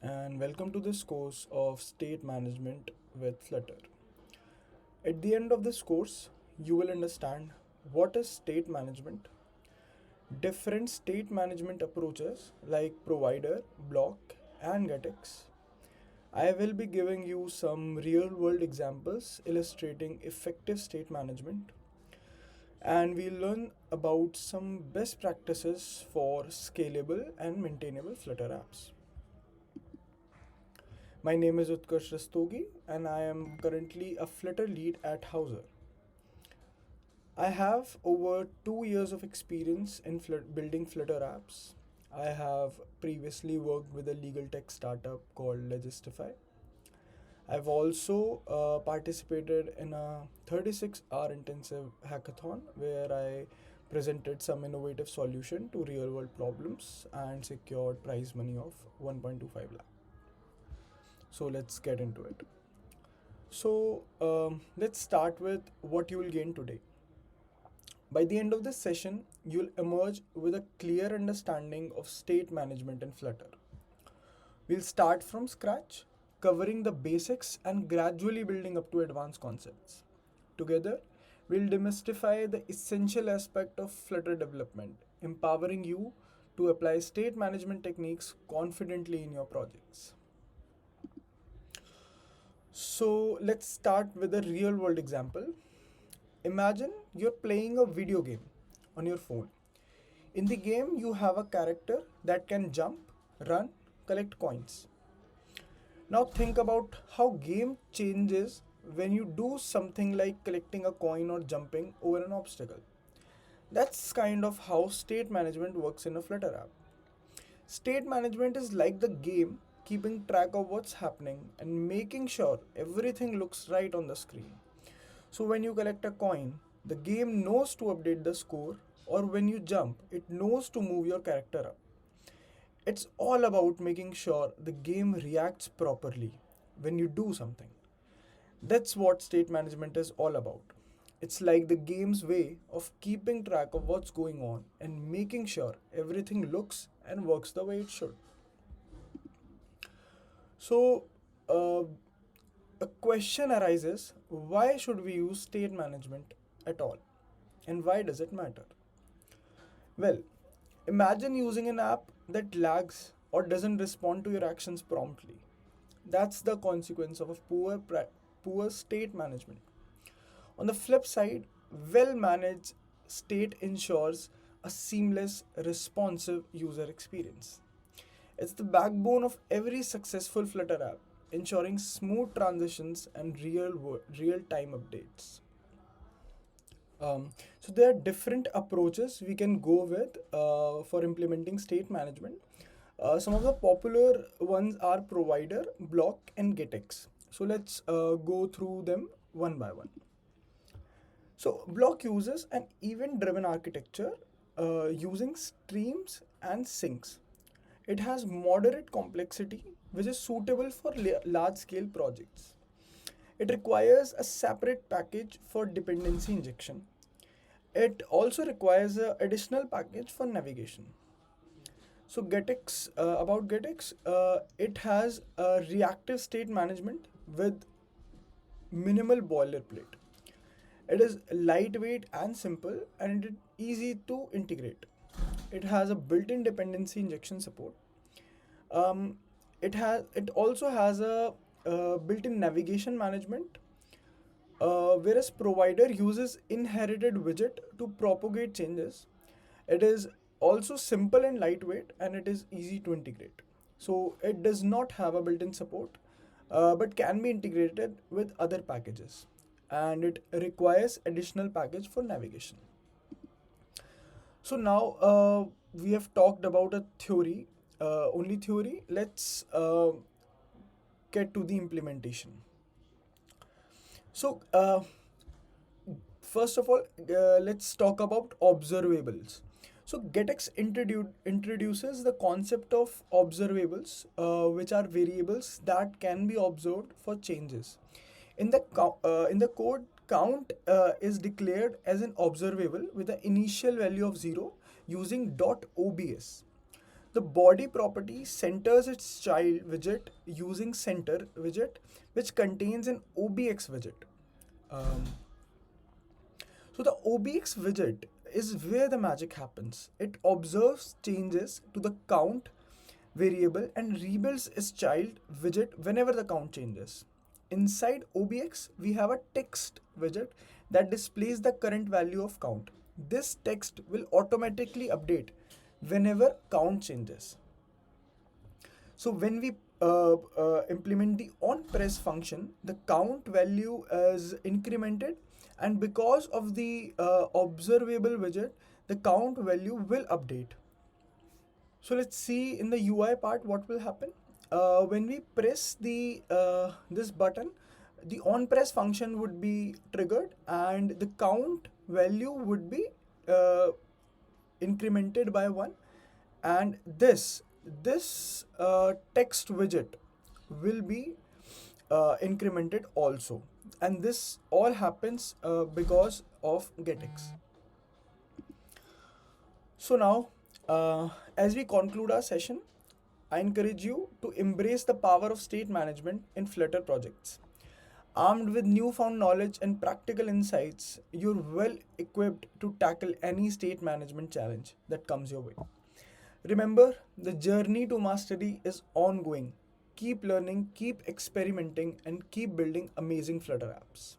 and welcome to this course of State Management with Flutter. At the end of this course, you will understand what is state management, different state management approaches like provider, block, and GetX. I will be giving you some real world examples illustrating effective state management, and we'll learn about some best practices for scalable and maintainable Flutter apps. My name is Utkarsh Rastogi, and I am currently a Flutter lead at Hauser. I have over 2 years of experience in building Flutter apps. I have previously worked with a legal tech startup called Legistify. I've also participated in a 36-hour intensive hackathon where I presented some innovative solution to real world problems and secured prize money of 1.25 lakh. So let's get into it. Let's start with what you will gain today. By the end of this session, you'll emerge with a clear understanding of state management in Flutter. We'll start from scratch, covering the basics and gradually building up to advanced concepts. Together, we'll demystify the essential aspect of Flutter development, empowering you to apply state management techniques confidently in your projects. So let's start with a real world example. Imagine you're playing a video game on your phone. In the game, you have a character that can jump, run, collect coins. Now think about how game changes when you do something like collecting a coin or jumping over an obstacle. That's kind of how state management works in a Flutter app. State management is like the game, keeping track of what's happening and making sure everything looks right on the screen. So when you collect a coin, the game knows to update the score, or when you jump, it knows to move your character up. It's all about making sure the game reacts properly when you do something. That's what state management is all about. It's like the game's way of keeping track of what's going on and making sure everything looks and works the way it should. So, uh, a question arises, why should we use state management at all? And why does it matter? Well, imagine using an app that lags or doesn't respond to your actions promptly. That's the consequence of a poor state management. On the flip side, well managed state ensures a seamless, responsive user experience. It's the backbone of every successful Flutter app, ensuring smooth transitions and real time updates. So there are different approaches we can go with for implementing state management. Some of the popular ones are provider, block, and GetX. So let's go through them one by one. So block uses an event-driven architecture using streams and sinks. It has moderate complexity, which is suitable for large-scale projects. It requires a separate package for dependency injection. It also requires an additional package for navigation. So about GetX, it has a reactive state management with minimal boilerplate. It is lightweight and simple, and it is easy to integrate. It has a built-in dependency injection support. Um, it also has a built-in navigation management, whereas provider uses inherited widget to propagate changes. It is also simple and lightweight, and it is easy to integrate. So it does not have a built-in support, but can be integrated with other packages, and it requires additional package for navigation. So now we have talked about a theory, only theory. Let's get to the implementation. So first of all, let's talk about observables. So GetX introduces the concept of observables, which are variables that can be observed for changes. In the code, count is declared as an observable with an initial value of 0 using .obs. The body property centers its child widget using center widget, which contains an OBX widget. Um, so the OBX widget is where the magic happens. It observes changes to the count variable and rebuilds its child widget whenever the count changes. Inside OBX, we have a text widget that displays the current value of count. This text will automatically update whenever count changes. So when we implement the onPress function, the count value is incremented, and because of the observable widget, the count value will update. So let's see in the UI part what will happen. When we press the this button, the onPress function would be triggered, and the count value would be uh, incremented by 1, and this text widget will be incremented also, and this all happens because of getX. So now, as we conclude our session, I encourage you to embrace the power of state management in Flutter projects. Armed with newfound knowledge and practical insights, you're well equipped to tackle any state management challenge that comes your way. Remember, the journey to mastery is ongoing. Keep learning, keep experimenting, and keep building amazing Flutter apps.